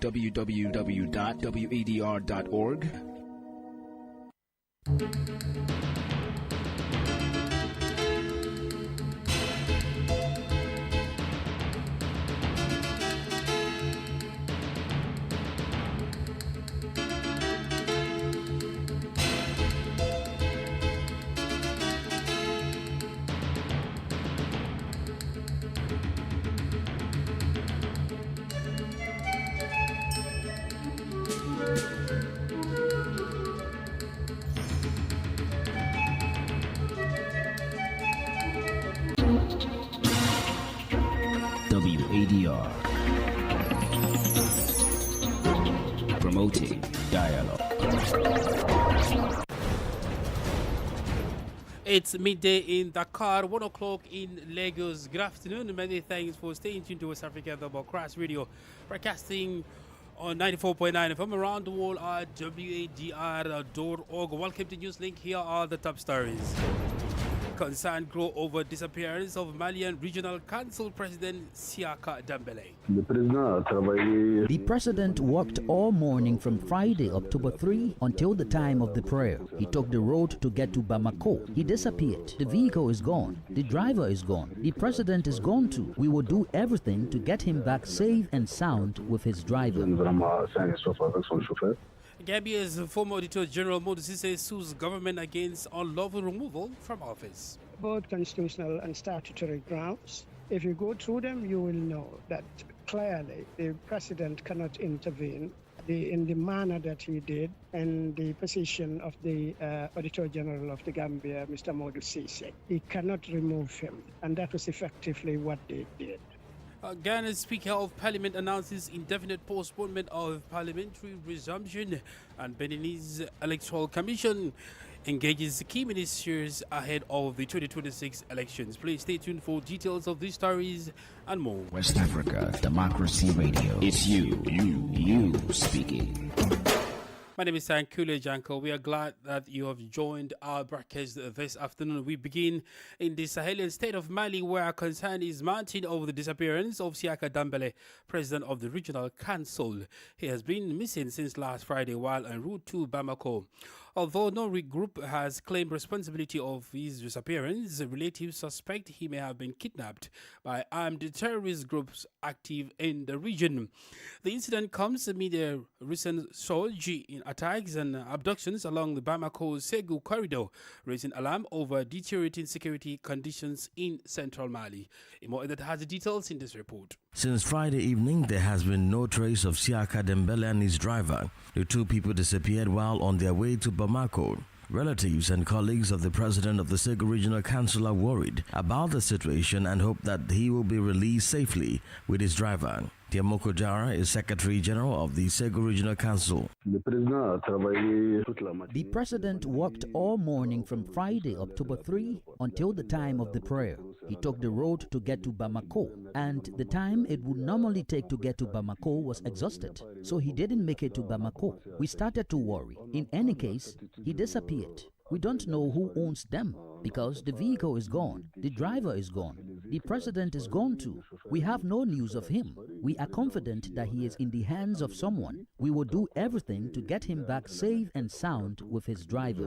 www.wadr.org. WADR, promoting dialogue. It's midday in Dakar, 1 o'clock in Lagos. Good afternoon. Many thanks for staying tuned to West Africa, the Cross Radio, broadcasting on 94.9 FM around the world at wadr.org. Welcome to Newslink. Here are the top stories. Concern grow over disappearance of Malian Regional Council President Siaka Dembele. The president worked all morning from Friday, October 3 until the time of the prayer. He took the road to get to Bamako. He disappeared. The vehicle is gone. The driver is gone. The president is gone too. We will do everything to get him back safe and sound with his driver. Gambia's former Auditor General Modou sues government against unlawful removal from office. Both constitutional and statutory grounds. If you go through them, you will know that clearly the president cannot intervene in the manner that he did and the position of the Auditor General of the Gambia, Mr. Modou Cisse. He cannot remove him, and that was effectively what they did. Ghana's Speaker of Parliament announces indefinite postponement of parliamentary resumption, and Beninese Electoral Commission engages key ministers ahead of the 2026 elections. Please stay tuned for details of these stories and more. West Africa Democracy Radio. It's you speaking. My name is Sankule Janko. We are glad that you have joined our broadcast this afternoon. We begin in the Sahelian state of Mali, where concern is mounting over the disappearance of Siaka Dembele, president of the Regional Council. He has been missing since last Friday while en route to Bamako. Although no group has claimed responsibility of his disappearance, relatives suspect he may have been kidnapped by armed terrorist groups active in the region. The incident comes amid a recent surge in attacks and abductions along the Bamako-Ségou corridor, raising alarm over deteriorating security conditions in central Mali. Imo Edet has the details in this report. Since Friday evening, there has been no trace of Siaka Dembele and his driver. The two people disappeared while on their way to Bamako. Relatives and colleagues of the president of the Ségou Regional Council are worried about the situation and hope that he will be released safely with his driver. Tiamoko Jara is Secretary General of the Ségou Regional Council. The president worked all morning from Friday, October 3 until the time of the prayer. He took the road to get to Bamako, and the time it would normally take to get to Bamako was exhausted, so he didn't make it to Bamako. We started to worry. In any case, he disappeared. We don't know who owns them because the vehicle is gone, the driver is gone, the president is gone too. We have no news of him. We are confident that he is in the hands of someone. We will do everything to get him back safe and sound with his driver.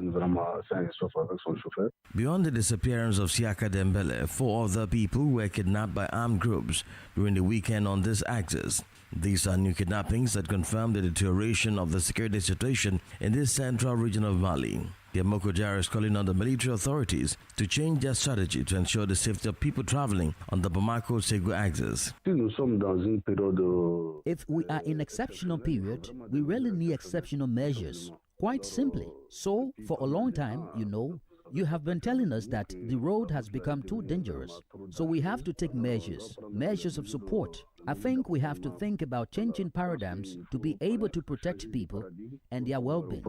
Beyond the disappearance of Siaka Dembele, 4 other people were kidnapped by armed groups during the weekend on this axis. These are new kidnappings that confirm the deterioration of the security situation in this central region of Mali. The Mokojara is calling on the military authorities to change their strategy to ensure the safety of people traveling on the Bamako-Ségou axis. If we are in exceptional period, we really need exceptional measures. Quite simply. So, for a long time, you have been telling us that the road has become too dangerous. So we have to take measures of support. I think we have to think about changing paradigms to be able to protect people and their well-being.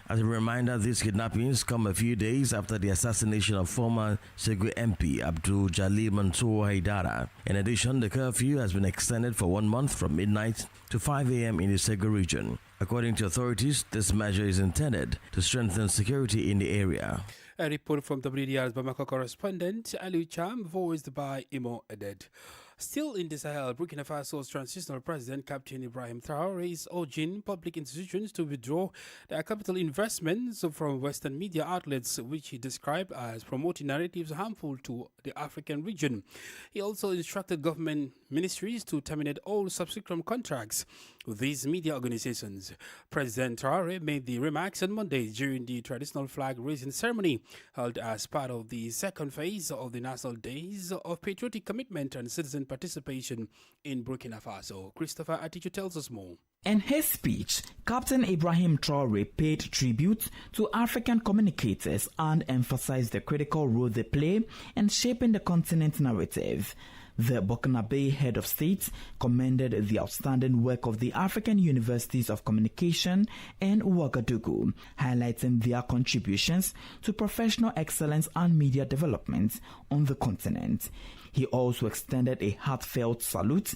As a reminder, these kidnappings come a few days after the assassination of former Ségou MP Abdul Jalil Mansour Haidara. In addition, the curfew has been extended for 1 month from midnight to 5 a.m. in the Ségou region. According to authorities, this measure is intended to strengthen security in the area. A report from WDR's Bamako correspondent Ali Cham, voiced by Imo Eded. Still in the Sahel, Burkina Faso's transitional president, Captain Ibrahim Traoré, is urging public institutions to withdraw their capital investments from Western media outlets, which he described as promoting narratives harmful to the African region. He also instructed government ministries to terminate all subscription contracts with these media organizations. President Traoré made the remarks on Monday during the traditional flag-raising ceremony held as part of the second phase of the National Days of Patriotic Commitment and Citizen Participation in Burkina Faso. Christopher Atichu tells us more. In his speech, Captain Ibrahim Traoré paid tribute to African communicators and emphasized the critical role they play in shaping the continent's narrative. The Burkinabe head of state commended the outstanding work of the African Universities of Communication in Ouagadougou, highlighting their contributions to professional excellence and media development on the continent. He also extended a heartfelt salute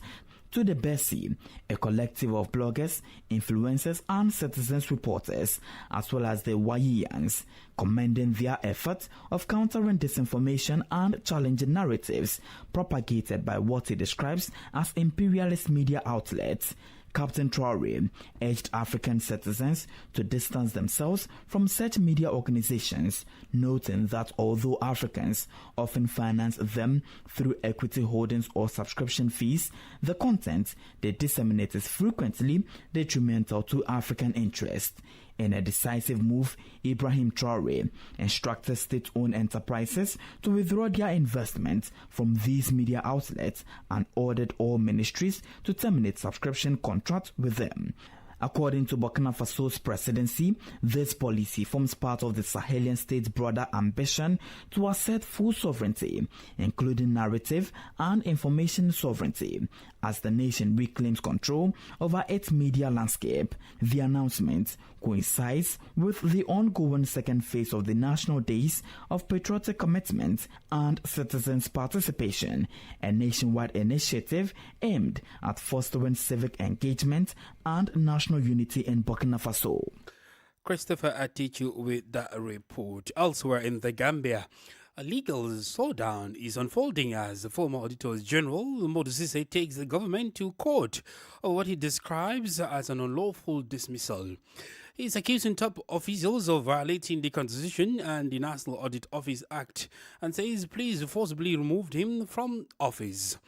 to the BESI, a collective of bloggers, influencers and citizens reporters, as well as the Wayans, commending their efforts of countering disinformation and challenging narratives propagated by what he describes as imperialist media outlets. Captain Traoré urged African citizens to distance themselves from such media organizations, noting that although Africans often finance them through equity holdings or subscription fees, the content they disseminate is frequently detrimental to African interests. In a decisive move, Ibrahim Traoré instructed state-owned enterprises to withdraw their investments from these media outlets and ordered all ministries to terminate subscription contracts with them. According to Burkina Faso's presidency, this policy forms part of the Sahelian state's broader ambition to assert full sovereignty, including narrative and information sovereignty, as the nation reclaims control over its media landscape. The announcement coincides with the ongoing second phase of the National Days of Patriotic Commitment and Citizens Participation, a nationwide initiative aimed at fostering civic engagement and national unity in Burkina Faso. Christopher Atichu with that report. Elsewhere in the Gambia, a legal slowdown is unfolding as the former Auditor General Modou Cissé takes the government to court over what he describes as an unlawful dismissal. He is accusing top officials of violating the Constitution and the National Audit Office Act and says police forcibly removed him from office.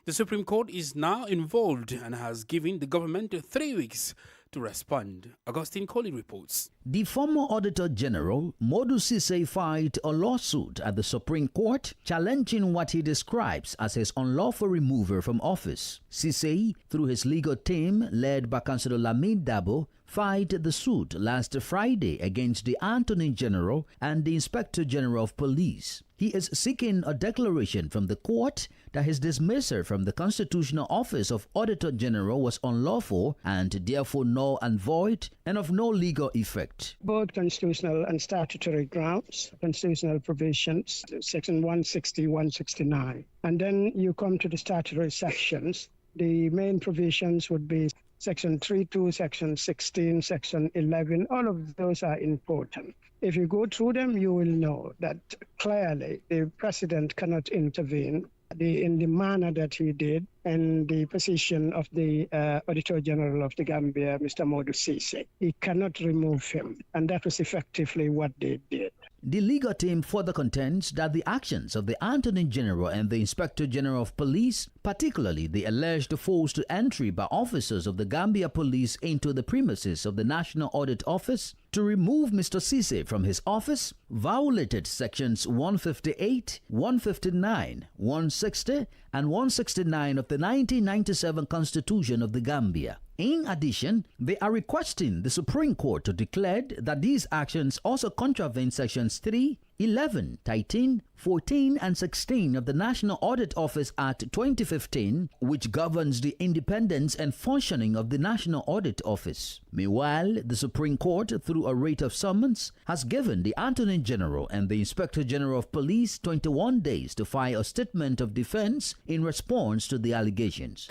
The Supreme Court is now involved and has given the government 3 weeks to respond. Augustine Coley reports. The former Auditor General, Modou Cissé, filed a lawsuit at the Supreme Court challenging what he describes as his unlawful removal from office. Cissé, through his legal team led by Councillor Lamine Dabo, filed the suit last Friday against the Attorney General and the Inspector General of Police. He is seeking a declaration from the court that his dismissal from the constitutional office of Auditor General was unlawful and therefore null and void and of no legal effect. Both constitutional and statutory grounds, constitutional provisions, section 160, 169. And then you come to the statutory sections. The main provisions would be Section 32, Section 16, Section 11. All of those are important. If you go through them, you will know that clearly the president cannot intervene in the manner that he did and the position of the Auditor General of the Gambia, Mr. Modou Cissé. He cannot remove him, and that was effectively what they did. The legal team further contends that the actions of the Attorney General and the Inspector General of Police, particularly the alleged forced entry by officers of the Gambia Police into the premises of the National Audit Office to remove Mr. Cissé from his office, violated sections 158, 159, 160, and 169 of the 1997 Constitution of the Gambia. In addition, they are requesting the Supreme Court to declare that these actions also contravene sections 3, 11, 13, 14, and 16 of the National Audit Office Act 2015, which governs the independence and functioning of the National Audit Office. Meanwhile, the Supreme Court, through a writ of summons, has given the Attorney General and the Inspector General of Police 21 days to file a statement of defense in response to the allegations.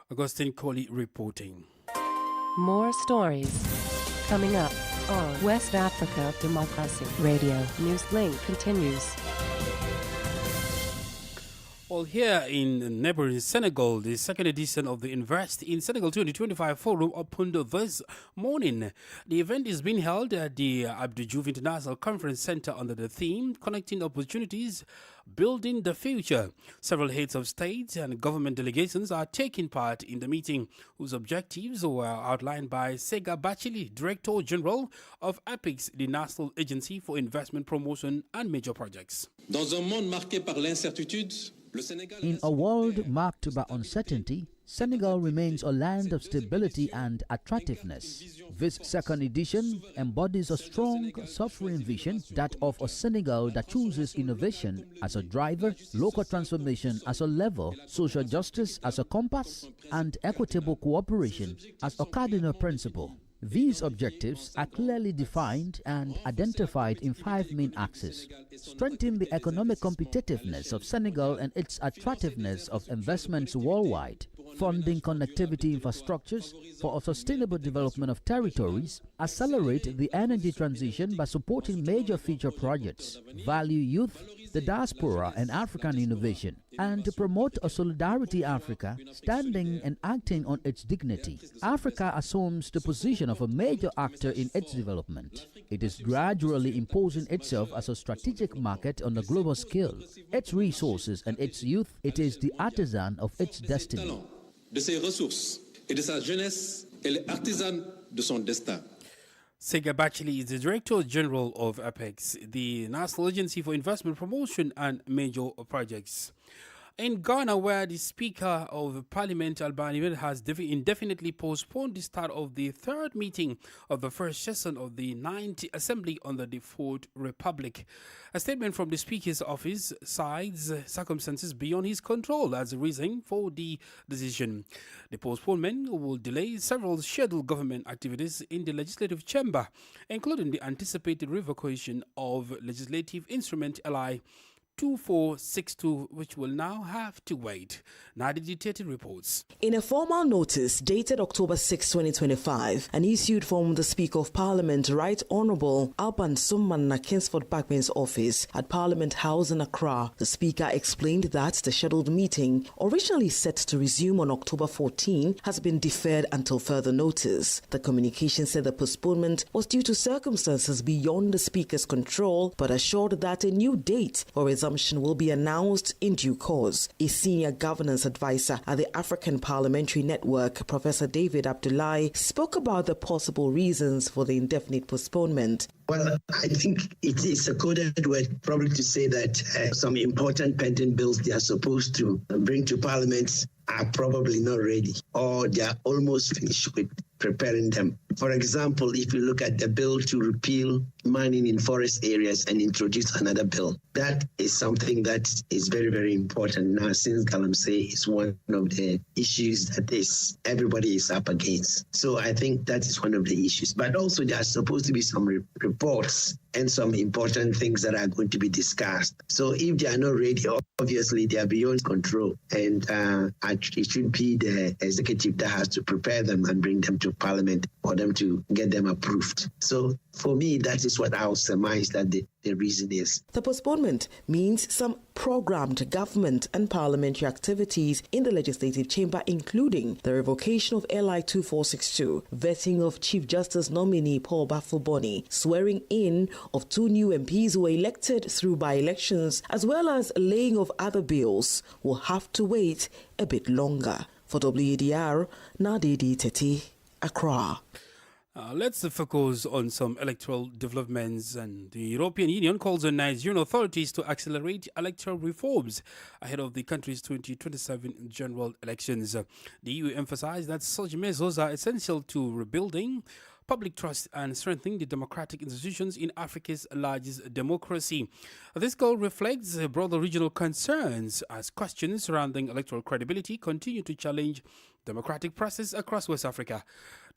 Augustine Coley reporting. More stories coming up on West Africa Democracy Radio. Newslink continues. Well, here in neighboring Senegal, the second edition of the Invest in Senegal 2025 Forum opened this morning. The event is being held at the Abdou Diouf International Conference Center under the theme Connecting Opportunities, Building the Future. Several heads of state and government delegations are taking part in the meeting, whose objectives were outlined by Sega Bachili, Director General of APEX, the National Agency for Investment Promotion and Major Projects. Dans un monde marqué par l'incertitude, in a world marked by uncertainty, Senegal remains a land of stability and attractiveness. This second edition embodies a strong, sovereign vision, that of a Senegal that chooses innovation as a driver, local transformation as a lever, social justice as a compass, and equitable cooperation as a cardinal principle. These objectives are clearly defined and identified in 5 main axes: strengthen the economic competitiveness of Senegal and its attractiveness of investments worldwide, funding connectivity infrastructures for a sustainable development of territories, accelerate the energy transition by supporting major future projects, value youth, the diaspora and African innovation, and to promote a Solidarity Africa standing and acting on its dignity. Africa assumes the position of a major actor in its development. It is gradually imposing itself as a strategic market on a global scale. Its resources and its youth, it is the artisan of its destiny. de ses ressources et de sa jeunesse, elle est artisane de son destin. Sega Bachili is the Director General of APEX, the National Agency for Investment Promotion and Major Projects. In Ghana, where the Speaker of Parliament, Albani, has indefinitely postponed the start of the third meeting of the first session of the 9th Assembly under the Fourth Republic. A statement from the Speaker's office cites circumstances beyond his control as a reason for the decision. The postponement will delay several scheduled government activities in the legislative chamber, including the anticipated revocation of legislative instrument LI 2462, which will now have to wait. Nadia detailed reports. In a formal notice dated October 6, 2025, and issued from the Speaker of Parliament, Right Honourable Alban Summan Kingsford Backman's office at Parliament House in Accra, the Speaker explained that the scheduled meeting, originally set to resume on October 14, has been deferred until further notice. The communication said the postponement was due to circumstances beyond the Speaker's control, but assured that a new date for resumption will be announced in due course. A senior governance advisor at the African Parliamentary Network, Professor David Abdullahi, spoke about the possible reasons for the indefinite postponement. Well, I think it is a coded word probably to say that some important pending bills they are supposed to bring to Parliament are probably not ready, or they are almost finished with preparing them. For example, if you look at the bill to repeal mining in forest areas and introduce another bill, that is something that is very, very important now, since Galamsey is one of the issues that everybody is up against. So I think that is one of the issues. But also there are supposed to be some reports and some important things that are going to be discussed. So if they are not ready, obviously they are beyond control. And it should be the executive that has to prepare them and bring them to Parliament for them to get them approved. So for me, that is what I will surmise that the reason is. The postponement means some programmed government and parliamentary activities in the legislative chamber, including the revocation of LI 2462, vetting of Chief Justice nominee Paul Bafuboni, swearing in of 2 new MPs who were elected through by-elections, as well as laying of other bills, will have to wait a bit longer. For WADR, Nadidi Teti, Accra. Let's focus on some electoral developments. And the European Union calls on Nigerian authorities to accelerate electoral reforms ahead of the country's 2027 general elections. The EU emphasized that such measures are essential to rebuilding public trust and strengthening the democratic institutions in Africa's largest democracy. This goal reflects broader regional concerns as questions surrounding electoral credibility continue to challenge democratic process across West Africa.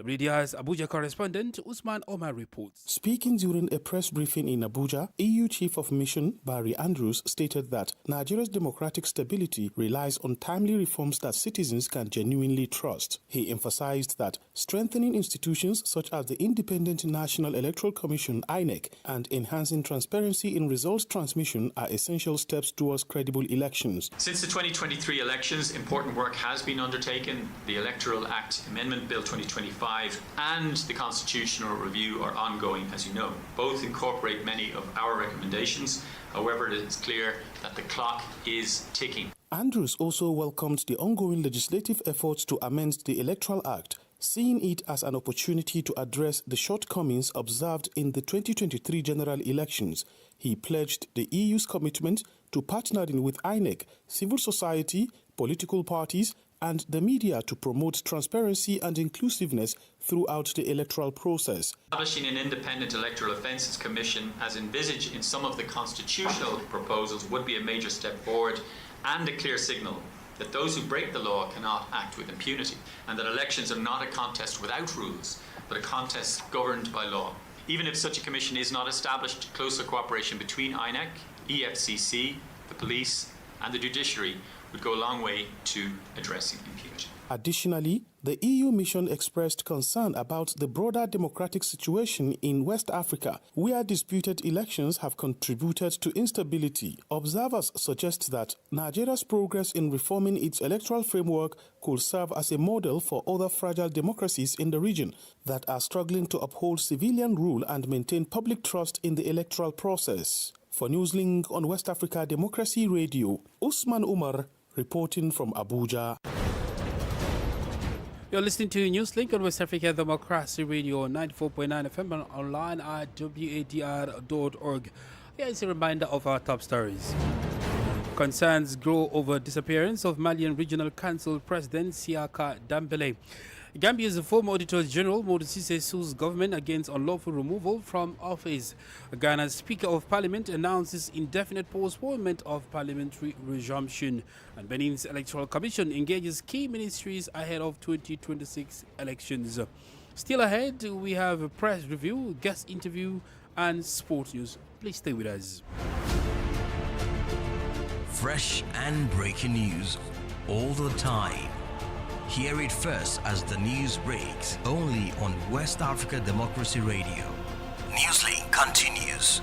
WDR's Abuja correspondent Usman Omar reports. Speaking during a press briefing in Abuja, EU Chief of Mission Barry Andrews stated that Nigeria's democratic stability relies on timely reforms that citizens can genuinely trust. He emphasized that strengthening institutions such as the Independent National Electoral Commission (INEC) and enhancing transparency in results transmission are essential steps towards credible elections. Since the 2023 elections, important work has been undertaken. The Electoral Act Amendment Bill 2025 and the Constitutional Review are ongoing, as you know. Both incorporate many of our recommendations. However, it is clear that the clock is ticking. Andrews also welcomed the ongoing legislative efforts to amend the Electoral Act, seeing it as an opportunity to address the shortcomings observed in the 2023 general elections. He pledged the EU's commitment to partnering with INEC, civil society, political parties, and the media to promote transparency and inclusiveness throughout the electoral process. Establishing an independent electoral offences commission, as envisaged in some of the constitutional proposals, would be a major step forward and a clear signal that those who break the law cannot act with impunity, and that elections are not a contest without rules, but a contest governed by law. Even if such a commission is not established, closer cooperation between INEC, EFCC, the police and the judiciary would go a long way to addressing impunity. Additionally, the EU mission expressed concern about the broader democratic situation in West Africa, where disputed elections have contributed to instability. Observers suggest that Nigeria's progress in reforming its electoral framework could serve as a model for other fragile democracies in the region that are struggling to uphold civilian rule and maintain public trust in the electoral process. For Newslink on West Africa Democracy Radio, Usman Umar reporting from Abuja. You're listening to Newslink on West Africa Democracy Radio 94.9 FM and online at wadr.org. Here is a reminder of our top stories. Concerns grow over disappearance of Malian Regional Council President Siaka Dembele. Gambia's former Auditor General Modou sues government against unlawful removal from office. Ghana's Speaker of Parliament announces indefinite postponement of parliamentary resumption. And Benin's Electoral Commission engages key ministries ahead of 2026 elections. Still ahead, we have a press review, guest interview, and sports news. Please stay with us. Fresh and breaking news all the time. Hear it first as the news breaks, only on West Africa Democracy Radio. Newslink continues.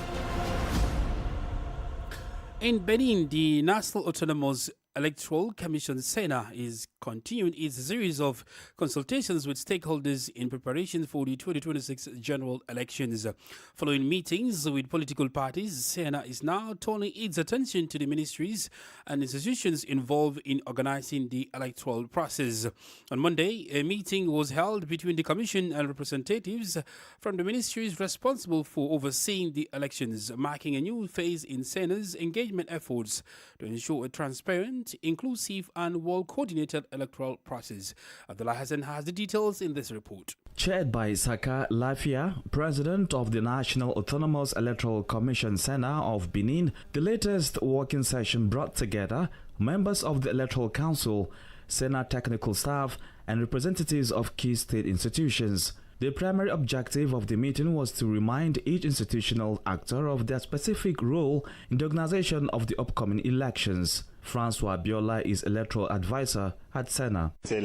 In Benin, the National Autonomous Electoral Commission (SENA) is continuing its series of consultations with stakeholders in preparation for the 2026 general elections. Following meetings with political parties, SENA is now turning its attention to the ministries and institutions involved in organizing the electoral process. On Monday, a meeting was held between the Commission and representatives from the ministries responsible for overseeing the elections, marking a new phase in SENA's engagement efforts to ensure a transparent, inclusive and well-coordinated electoral process. Abdullah Hassan has the details in this report. Chaired by Saka Lafia, President of the National Autonomous Electoral Commission (SENA) of Benin, the latest working session brought together members of the Electoral Council, SENA technical staff and representatives of key state institutions. The primary objective of the meeting was to remind each institutional actor of their specific role in the organization of the upcoming elections. Francois Biola is electoral advisor at SENA. This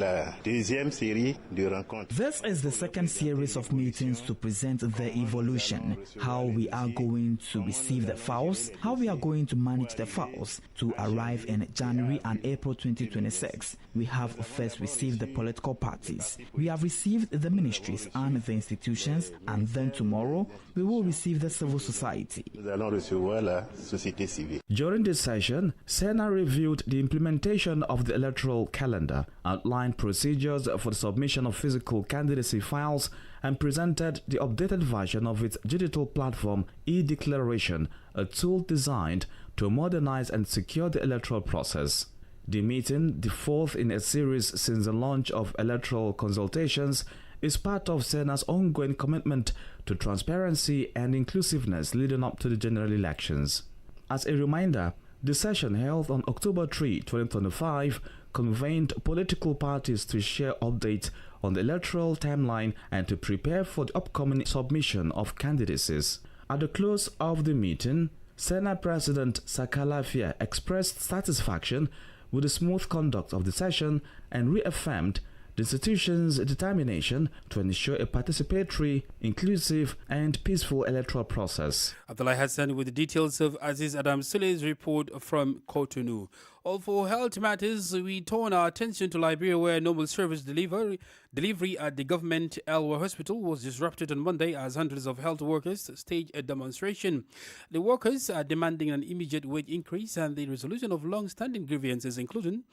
is the second series of meetings to present the evolution, how we are going to receive the files, how we are going to manage the files to arrive in January and April 2026. We have first received the political parties, we have received the ministries and the institutions, and then tomorrow we will receive the civil society. During this session, SENA reviewed the implementation of the electoral calendar, outlined procedures for the submission of physical candidacy files, and presented the updated version of its digital platform e-Declaration, a tool designed to modernize and secure the electoral process. The meeting, the fourth in a series since the launch of electoral consultations, is part of SENA's ongoing commitment to transparency and inclusiveness leading up to the general elections. As a reminder, the session held on October 3, 2025 convened political parties to share updates on the electoral timeline and to prepare for the upcoming submission of candidacies. At the close of the meeting, Senate President Sakalafia expressed satisfaction with the smooth conduct of the session and reaffirmed the institution's determination to ensure a participatory, inclusive, and peaceful electoral process. Abdullah Hassan with the details of Aziz Adam Sulei's report from Cotonou. All for health matters, we turn our attention to Liberia, where normal service delivery at the government Elwa Hospital was disrupted on Monday as hundreds of health workers staged a demonstration. The workers are demanding an immediate wage increase and the resolution of long-standing grievances, including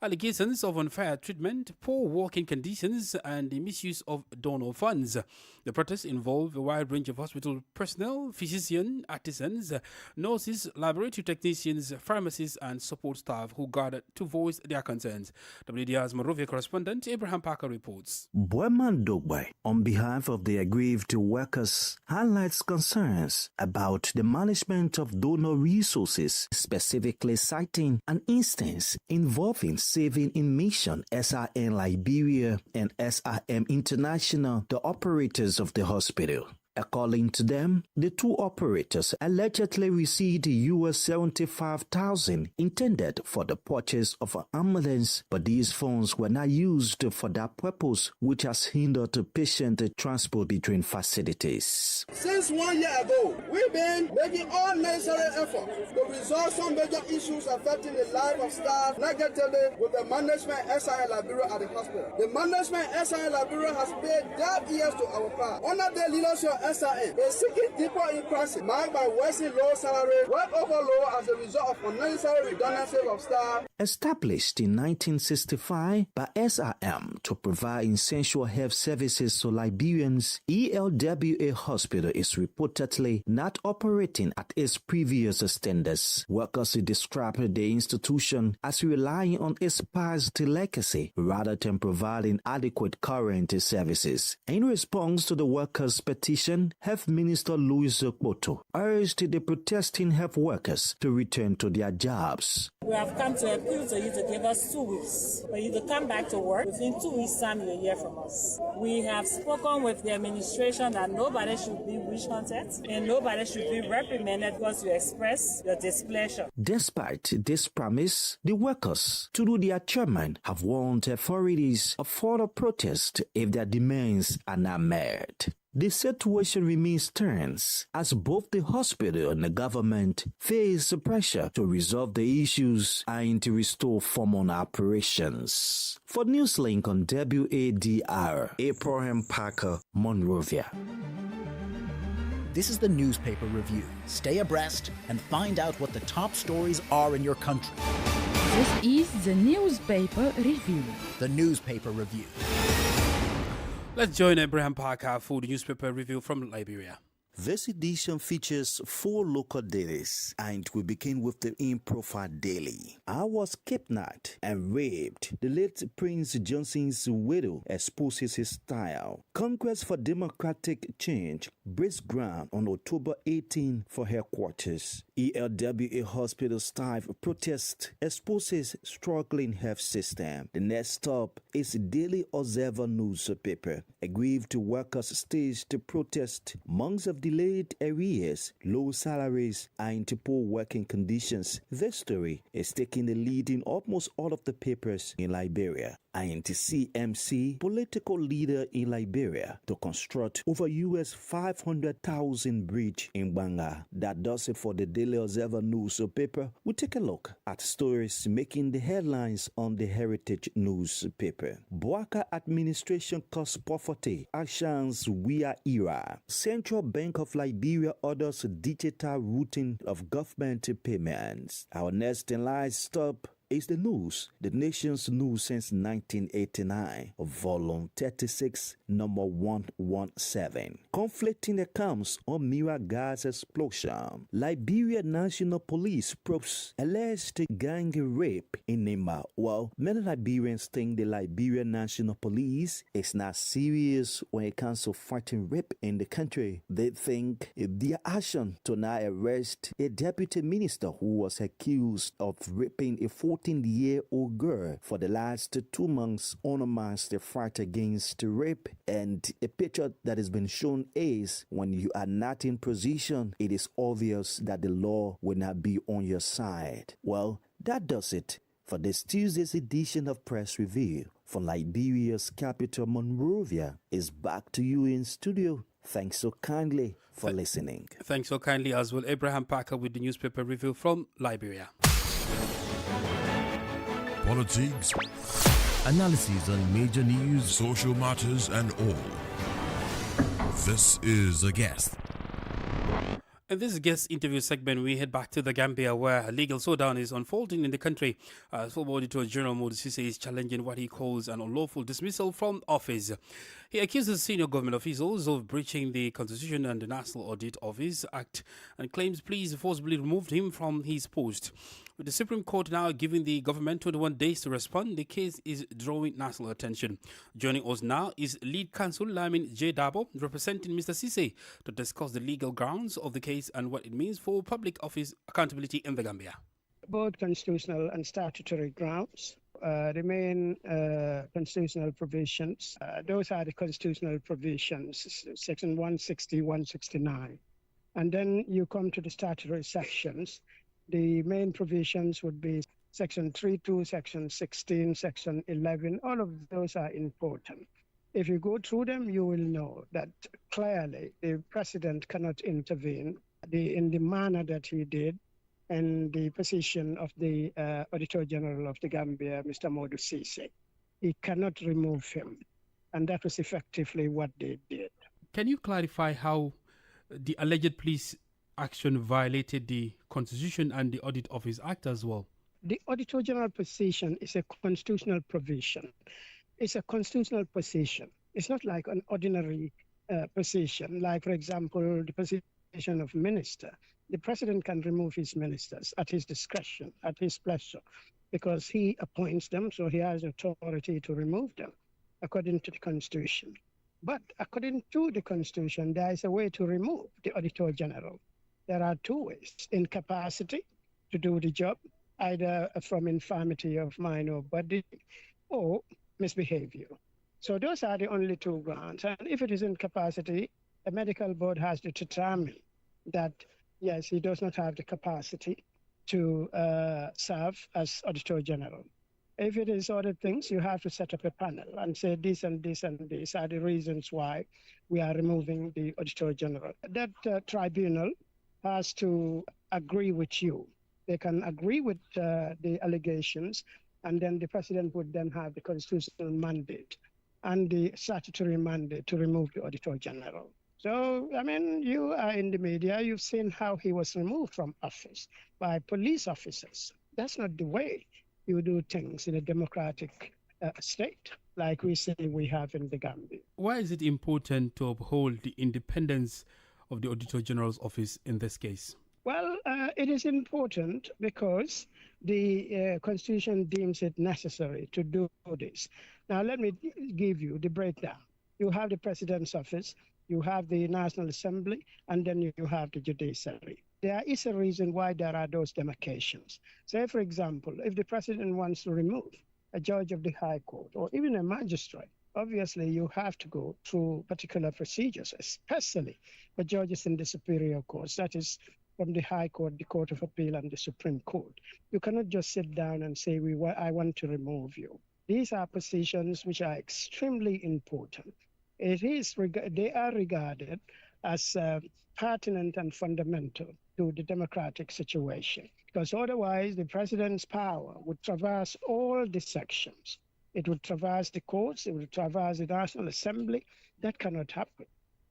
allegations of unfair treatment, poor working conditions, and the misuse of donor funds. The protests involve a wide range of hospital personnel, physicians, artisans, nurses, laboratory technicians, pharmacists, and support staff who gathered to voice their concerns. WDR's Monrovia correspondent Abraham Parker reports. Boeman Dogbai, on behalf of the aggrieved workers, highlights concerns about the management of donor resources, specifically citing an instance involving Saving in Mission, SRN Liberia, and SRM International, the operators of the hospital. According to them, the two operators allegedly received US $75,000 intended for the purchase of an ambulance, but these funds were not used for that purpose, which has hindered patient transport between facilities. Since 1 year ago, we've been making all necessary efforts to resolve some major issues affecting the life of staff negatively with the management SIL Liberia at the hospital. The management SIL Liberia has paid deaf ears to our part. Under the leadership SRN is seeking deeper increase marked by wasting low salary, work overload as a result of unnecessary redundancy of staff. Established in 1965 by SRM to provide essential health services to Liberians, ELWA Hospital is reportedly not operating at its previous standards. Workers describe the institution as relying on its past legacy rather than providing adequate current services. In response to the workers' petition, Health Minister Louis Okpoto urged the protesting health workers to return to their jobs. We have come to appeal to you to give us 2 weeks for you to come back to work. Within 2 weeks' time, you'll hear from us. We have spoken with the administration that nobody should be witch hunted and nobody should be reprimanded because you express your displeasure. Despite this promise, the workers, through their chairman, have warned authorities of further protest if their demands are not met. The situation remains tense as both the hospital and the government face pressure to resolve the issues and to restore formal operations. For Newslink on WADR, Abraham Parker, Monrovia. This is the newspaper review. Stay abreast and find out what the top stories are in your country. This is the newspaper review. The newspaper review. Let's join Abraham Parker for the newspaper review from Liberia. This edition features 4 local dailies, and we begin with the in-profile daily. I was kidnapped and raped. The late Prince Johnson's widow exposes his style. Congress for Democratic Change breaks ground on October 18 for headquarters. ELWA hospital staff protest exposes struggling health system. The next stop is Daily Observer newspaper. Aggrieved workers staged to protest. Months of delayed arrears, low salaries, and poor working conditions. This story is taking the lead in almost all of the papers in Liberia. INTCMC, political leader in Liberia, to construct over US 500,000 bridge in Banga. That does it for the Daily Observer newspaper. We take a look at stories making the headlines on the Heritage newspaper. Boaka administration cause poverty. Actions we are era. Central Bank of Liberia orders digital routing of government payments. Our next in line stop is the news, the nation's news since 1989, volume 36, number 117. Conflicting accounts on Mira gas explosion. Liberia National Police probes alleged gang rape in Nema. Well, many Liberians think the Liberia National Police is not serious when it comes to fighting rape in the country. They think their action to now arrest a deputy minister who was accused of raping a 14 14-year-old girl for the last 2 months unmasked the fight against rape. And a picture that has been shown is when you are not in position, it is obvious that the law will not be on your side. Well, that does it for this Tuesday's edition of Press Review. From Liberia's capital, Monrovia, is back to you in studio. Thanks so kindly for listening. Thanks so kindly as well. Abraham Parker with the newspaper review from Liberia. Politics, analysis on major news, social matters, and all. This is A Guest. In this guest interview segment, we head back to the Gambia, where a legal showdown is unfolding in the country. Former Auditor General Modou Cissé is challenging what he calls an unlawful dismissal from office. He accuses senior government officials of breaching the Constitution and the National Audit Office Act and claims police forcibly removed him from his post. With the Supreme Court now giving the government 21 days to respond, the case is drawing national attention. Joining us now is lead counsel Lamin J. Dabo, representing Mr. Cissé, to discuss the legal grounds of the case and what it means for public office accountability in the Gambia. Both constitutional and statutory grounds. The main constitutional provisions, those are the constitutional provisions, section 160, 169. And then you come to the statutory sections. The main provisions would be section 32, section 16, section 11. All of those are important. If you go through them, you will know that clearly the president cannot intervene in the manner that he did and the position of the Auditor General of the Gambia, Mr. Modou Cissé. He cannot remove him. And that was effectively what they did. Can you clarify how the alleged police action violated the Constitution and the Audit Office Act as well? The Auditor General position is a constitutional provision. It's a constitutional position. It's not like an ordinary position. Like, for example, the position of minister. The president can remove his ministers at his discretion, at his pleasure, because he appoints them, so he has authority to remove them, according to the Constitution. But according to the Constitution, there is a way to remove the Auditor General. There are two ways: incapacity to do the job, either from infirmity of mind or body, or misbehavior. So those are the only two grounds. And if it is incapacity, a medical board has to determine that, yes, he does not have the capacity to serve as Auditor General. If it is other things, you have to set up a panel and say this and this and this are the reasons why we are removing the Auditor General. That tribunal has to agree with you. They can agree with the allegations, and then the president would then have the constitutional mandate and the statutory mandate to remove the Auditor General. So, I mean, you are in the media, you've seen how he was removed from office by police officers. That's not the way you do things in a democratic state like we say we have in the Gambia. Why is it important to uphold the independence of the Auditor General's office in this case? Well, it is important because the Constitution deems it necessary to do this. Now, let me give you the breakdown. You have the President's office, you have the National Assembly, and then you have the judiciary. There is a reason why there are those demarcations. Say, for example, if the President wants to remove a judge of the High Court or even a magistrate, obviously you have to go through particular procedures, especially for judges in the superior courts, that is from the High Court, the Court of Appeal, and the Supreme Court. You cannot just sit down and say, I want to remove you. These are positions which are extremely important. They are regarded as pertinent and fundamental to the democratic situation, because otherwise the president's power would traverse all the sections. It would traverse the courts, it would traverse the National Assembly. That cannot happen.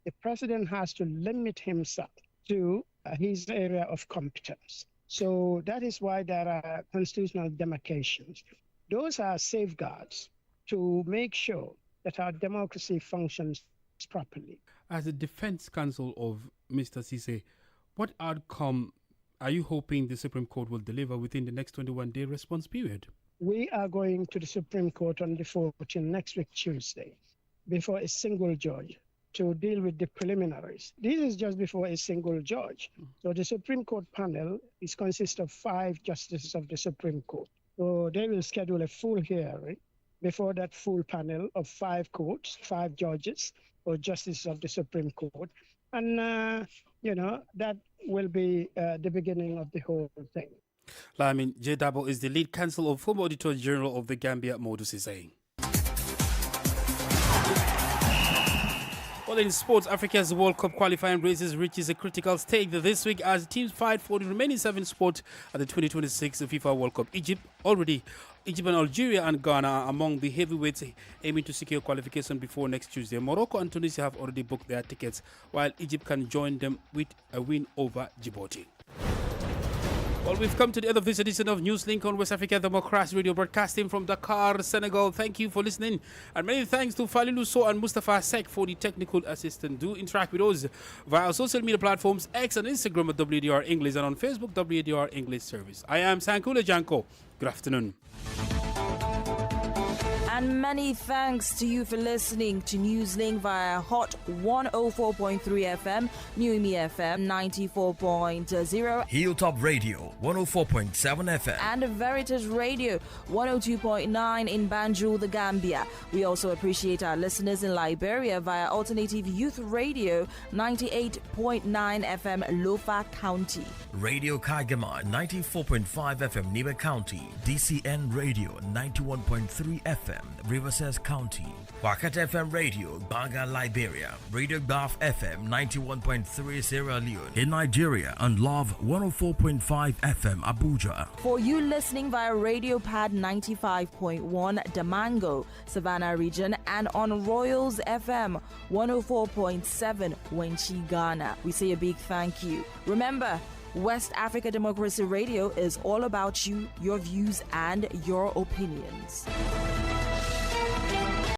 The president has to limit himself to his area of competence. So that is why there are constitutional demarcations. Those are safeguards to make sure that our democracy functions properly. As a defense counsel of Mr. Cissé, what outcome are you hoping the Supreme Court will deliver within the next 21-day response period? We are going to the Supreme Court on the 14th, next week, Tuesday, before a single judge to deal with the preliminaries. This is just before a single judge. So the Supreme Court panel consists of 5 justices of the Supreme Court. So they will schedule a full hearing before that full panel of 5 courts, 5 judges or justices of the Supreme Court. And, that will be the beginning of the whole thing. Lamin J. Dabo is the lead counsel of former Auditor General of the Gambia, Modus is saying. Well, in sports, Africa's World Cup qualifying races reaches a critical stage this week as teams fight for the remaining 7 spots at the 2026 FIFA World Cup. Egypt and Algeria and Ghana are among the heavyweights aiming to secure qualification before next Tuesday. Morocco and Tunisia have already booked their tickets, while Egypt can join them with a win over Djibouti. Well, we've come to the end of this edition of Newslink on West Africa Democracy Radio, broadcasting from Dakar, Senegal. Thank you for listening. And many thanks to Falilu So and Mustafa Sek for the technical assistance. Do interact with us via our social media platforms, X and Instagram at WADR English, and on Facebook, WADR English Service. I am Sankule Janko. Good afternoon. And many thanks to you for listening to Newslink via Hot 104.3 FM, Newmi FM 94.0, Hilltop Radio 104.7 FM, and Veritas Radio 102.9 in Banjul, the Gambia. We also appreciate our listeners in Liberia via Alternative Youth Radio 98.9 FM, Lofa County, Radio Kagama 94.5 FM, Niba County, DCN Radio 91.3 FM, Riverside County, Wakat FM Radio, Banga, Liberia, Radio Gulf FM 91.3 Sierra Leone in Nigeria, and Love 104.5 FM Abuja. For you listening via Radio Pad 95.1 Damango, Savannah region, and on Royals FM 104.7 Wenchi, Ghana, we say a big thank you. Remember, West Africa Democracy Radio is all about you, your views, and your opinions.